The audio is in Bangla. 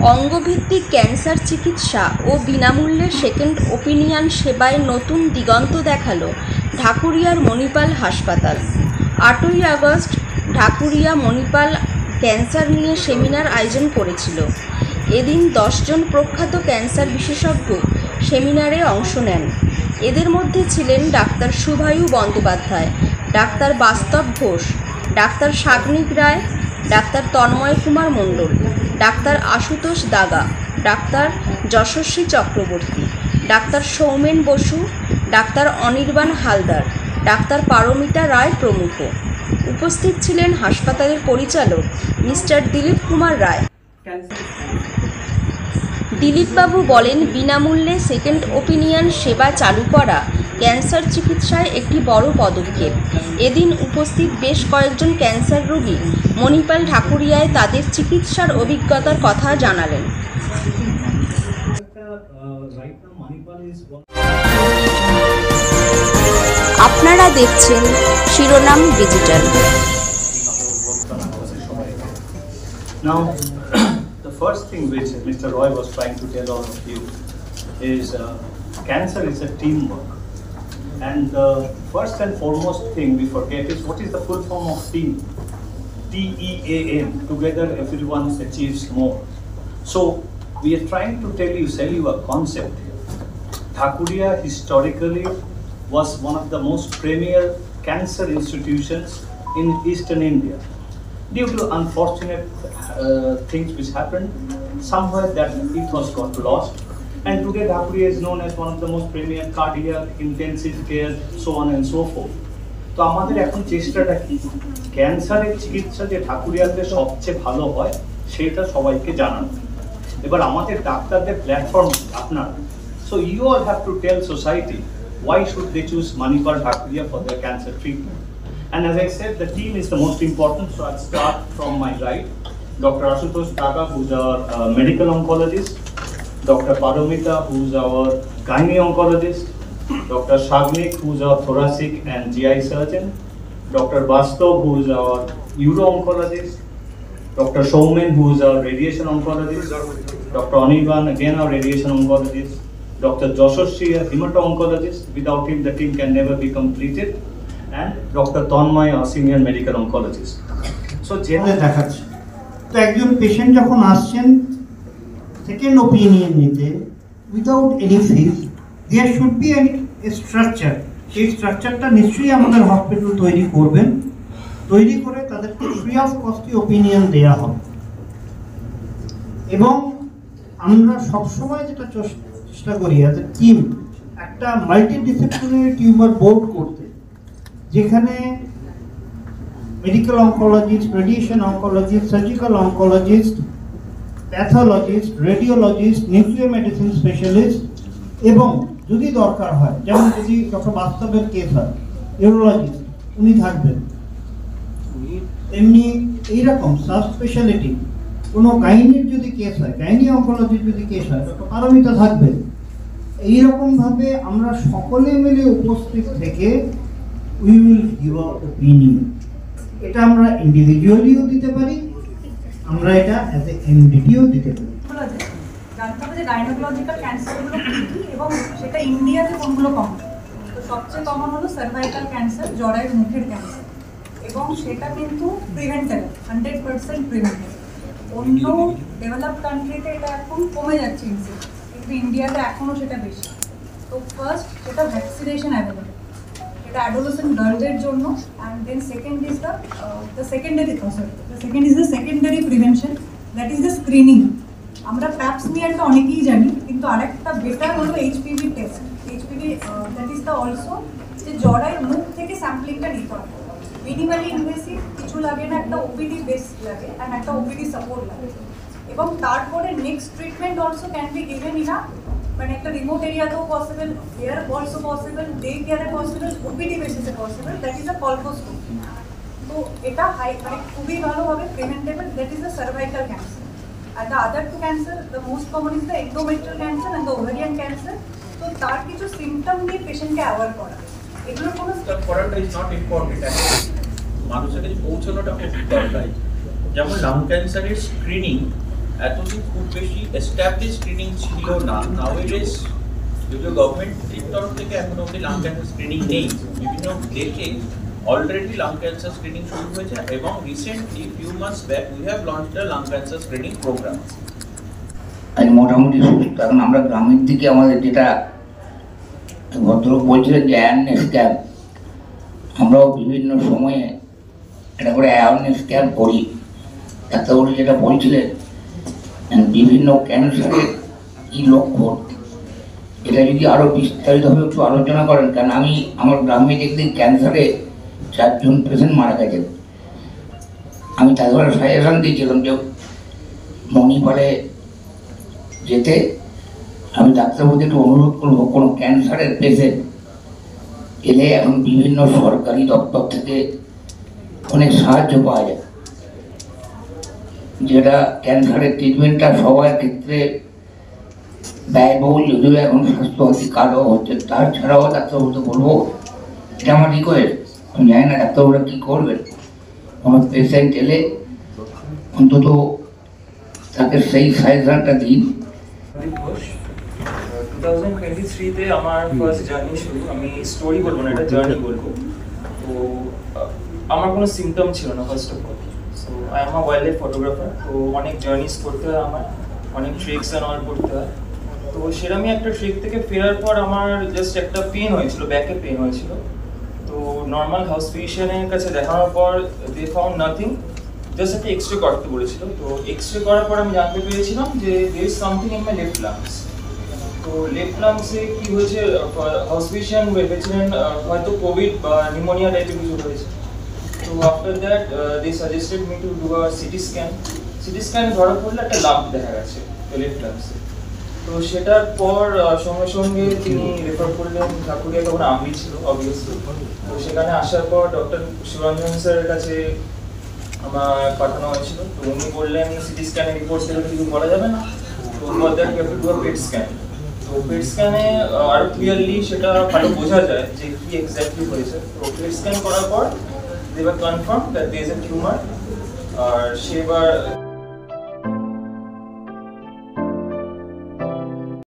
অঙ্গভিত্তিক ক্যান্সার চিকিৎসা ও বিনামূল্যে সেকেন্ড ওপিনিয়ন সেবায় নতুন দিগন্ত দেখালো ঢাকুরিয়ার মণিপাল হাসপাতাল। 8ই আগস্ট ঢাকুরিয়া মণিপাল ক্যান্সার নিয়ে সেমিনার আয়োজন করেছিল। এদিন 10 জন প্রখ্যাত ক্যান্সার বিশেষজ্ঞ সেমিনারে অংশ নেন। এদের মধ্যে ছিলেন ডাক্তার শুভায়ু বন্দ্যোপাধ্যায়, ডাক্তার বাস্তব ঘোষ, ডাক্তার সাগ্নিক রায়, ডাক্তার তন্ময় কুমার মণ্ডল, ডাক্তার আশুতোষ দাগা, ডাক্তার যশস্বী চক্রবর্তী, ডাক্তার সৌমেন বসু, ডাক্তার অনির্বাণ হালদার, ডাক্তার পারমিতা রায় প্রমুখ। উপস্থিত ছিলেন হাসপাতালের পরিচালক মিস্টার দিলীপ কুমার রায়। দিলীপবাবু বলেন, বিনামূল্যে সেকেন্ড ওপিনিয়ন সেবা চালু করা ক্যান্সার চিকিৎসায় একটি বড় পদক্ষেপ। এদিন উপস্থিত বেশ কয়েকজন ক্যান্সার রোগী মণিপাল ঢাকুরিয়ায় তাদের চিকিৎসার অভিজ্ঞতার কথা জানালেন। আপনারা দেখছেন শিরোনাম digital. Now, the first thing which Mr. Roy was trying to tell all of you is cancer is a teamwork. And the first and foremost thing we forget is what is the full form of team? T-E-A-M. Together everyone achieves more. So we are trying to sell you a concept here. Dhakuria historically was one of the most premier cancer institutions in eastern India. Due to unfortunate things which happened, somewhere that ethos got lost. And today Dhakuria is known as one of the most premier cardiac, intensive care, so on and so forth. তো আমাদের এখন চেষ্টাটা কি, ক্যান্সারের চিকিৎসা যে ঢাকুরিয়াতে সবচেয়ে ভালো হয় সেটা সবাইকে জানানো। এবার আমাদের ডাক্তারদের প্ল্যাটফর্ম আপনার, so you all have to tell society why should they choose Manipal Dhakuria for their cancer treatment. And as I said, the team is the most important, so I'll start from my right. Dr. Ashutosh Daga, who's our medical oncologist, Dr. Paramita, who's our gynae oncologist, Dr. Shagnik, who's our thoracic and GI surgeon, Dr. Bastov, who's our uro-oncologist, Dr. Showman, who's our radiation oncologist, Dr. Anirban, again our radiation oncologist, Dr. Joshoshree, a hemato-oncologist. Without him, the team can never be completed. And Dr. Tanmay, our senior medical oncologist. So, দেখাচ্ছে তো একজন পেশেন্ট যখন আসছেন সেকেন্ড ওপিনিয়ন নিতে without any fees, there should be a structure. সেই স্ট্রাকচারটা নিশ্চয়ই আমাদের হসপিটাল তৈরি করবেন, তৈরি করে তাদেরকে ফ্রি অফ কস্টে ওপিনিয়ন দেওয়া হবে। এবং আমরা সবসময় যেটা চেষ্টা করি অ্যাজ এ টিম একটা মাল্টিডিসিপ্লিনারি টিউমার বোর্ড করতে, যেখানে medical oncologist, radiation oncologist, surgical oncologist, pathologist, radiologist, nuclear medicine specialist এবং যদি দরকার হয়, যেমন যদি ডক্টর বাস্তবের কেস হয়, ইউরোলজিস্ট উনি থাকবেন। এমনি এইরকম সাব স্পেশালিটি কোনো গাইনির যদি কেস হয়, গাইনি অঙ্কোলজির যদি কেস হয়, ডক্টর পারমিতা থাকবেন। এইরকমভাবে আমরা সকলে মিলে উপস্থিত থেকে we will give a opinion. এটা আমরা ইন্ডিভিজুয়ালিও দিতে পারি, আমরা এটা অ্যাজ এ এমডিটিও দিতে পারি। জানতে হবে যে গাইনোকোলজিক্যাল ক্যান্সারগুলো কী এবং সেটা ইন্ডিয়াতে কোনগুলো কমন। তো সবচেয়ে কমন হলো সার্ভাইকাল ক্যান্সার, জরায়ুর মুখের ক্যান্সার, এবং সেটা কিন্তু প্রিভেন্টেবল, 100% প্রিভেন্টেবল। অন্য ডেভেলপ কান্ট্রিতে এটা এখন কমে যাচ্ছে ইনসিডেন্স, কিন্তু ইন্ডিয়াতে এখনও সেটা বেশি। তো ফার্স্ট সেটা ভ্যাকসিনেশন অ্যাভেলেবল, এটা অ্যাডোলেসেন্ট গার্লদের জন্য। And then second is the secondary prevention, that is the screening. আমরা প্যাপসমিয়ারটা অনেকেই জানি, কিন্তু আরেকটা বেটার হলো HPV test. HPV that is the also যে জরায়ুর মুখ থেকে স্যাম্পলিংটা নিতে হবে। মিনিমালি ইনভেসিভ, কিছু লাগে না, একটা ওপিডি বেস লাগে অ্যান্ড একটা ওপিডি সাপোর্ট লাগে। এবং তারপরে next treatment also can be given in uh, মানে একটা রিমোট এরিয়াতেও possible, here also possible, day কেয়ারে পসিবল, ওপিডি বেসিসে possible, that is a colposcopy. তো এটা মানে খুবই ভালোভাবে preventable, that is the cervical cancer. And the other two cancer, the most common is the endometrial cancer and the ovarian cancer. So তার কিছু সিমটম নিয়ে পেশেন্টকে অ্যাওয়ার করা, এগুলো কোনো করাটা ইজ নট ইম্পর্টেন্ট। মানুষের কাছে পৌঁছানোটা খুব দরকারি। যেমন লাং ক্যান্সারের স্ক্রিনিং এতদিন খুব বেশি এস্টাবলিশ স্ক্রিনিং ছিল না। নাওএডেজ যদিও গভর্নমেন্টের তরফ থেকে এখনো অবধি লাং ক্যান্সার স্ক্রিনিং নেই, বিভিন্ন দেশে অলরেডি লাং ক্যান্সার স্ক্রিনিং শুরু হয়েছে এবং recently few months back we have launched a lung cancer screening programme. আমি মোটামুটি সুস্থ। এখন আমরা গ্রামের দিকে আমাদের যেটা ভদ্রলোক বলছিলেন যে অ্যাওয়ারনেস ক্যাম্প, আমরাও বিভিন্ন সময়ে এটা করে অ্যাওয়ারনেস ক্যাম্প করি। ডাক্তারবাবু যেটা বলছিলেন বিভিন্ন ক্যান্সারের কী লক্ষণ, এটা যদি আরও বিস্তারিতভাবে একটু আলোচনা করেন। কারণ আমি আমার গ্রামে দেখলে ক্যান্সারে 4 জন পেশেন্ট মারা গেছেন। আমি তারপরে সাজেশন দিয়েছিলাম যে মণিপালে যেতে। আমি ডাক্তারবাবুকে একটু অনুরোধ করবো, কোনো ক্যান্সারের পেশেন্ট এলে এখন বিভিন্ন সরকারি দপ্তর থেকে অনেক সাহায্য পাওয়া যায়, যেটা ক্যান্সারের ট্রিটমেন্টটা সবার ক্ষেত্রে ব্যয়বহুল, যদিও এখন স্বাস্থ্যসাথী কার্ডও হচ্ছে। তাছাড়াও ডাক্তারবাবুকে বলবো, এটা আমার রিকোয়েস্ট, আমি জানি না ডাক্তারবাবুরা কী করবেন, কোনো পেশেন্ট এলে অন্তত তাকে সেই সাজেশনটা দিন। 2023-তে আমার ফার্স্ট জার্নি শুরু। আমি স্টোরি বলবো না, এটা জার্নি বলবো। তো আমার কোনো সিমটম ছিল না first of all. So I am a wild life photographer. তো অনেক জার্নিস করতে হয় আমার, অনেক ট্রেকস অ্যান্ড অল করতে হয়। তো সেরকমই একটা ট্রেক থেকে ফেরার পর আমার জাস্ট একটা পেন হয়েছিল, ব্যাকে পেন হয়েছিল। তো নর্মাল হাউস ফিজিশিয়ানের কাছে দেখানোর পর দে ফাউন্ড নাথিং, জাস্ট একটা এক্স রে করতে বলেছিল। তো এক্স রে করার পর আমি জানতে পেরেছিলাম যে there is something in my left lungs. তো লেফট লাংসে কী হয়েছে, হাউস ফিজিশিয়ান ভেবেছিলেন হয়তো কোভিড বা নিউমোনিয়া টাইপের কিছু হয়েছে। তো after that they suggested me to do a CT scan. CT স্ক্যানে ধরা পড়লে একটা লাম্প দেখা গেছে লেফট লাংসে। তো সেটার পর সঙ্গে সঙ্গে তিনি রেফার করলেন ঢাকুরিয়া, তখন আমি ছিল অবভিয়াসলি। তো সেখানে আসার পর ডক্টর শিবরঞ্জন স্যারের কাছে আমার পাঠানো হয়েছিল। তো উনি বললেন সিটি স্ক্যানের রিপোর্ট থেকে কিছু বলা যাবে না, তো for that you have to do a PET scan. তো পেট স্ক্যানে আরও ক্লিয়ারলি সেটা ভালো বোঝা যায় যে কী এক্স্যাক্টলি হয়েছে। তো পেট স্ক্যান করার পর they were confirm that there is a tumour. আর সেবার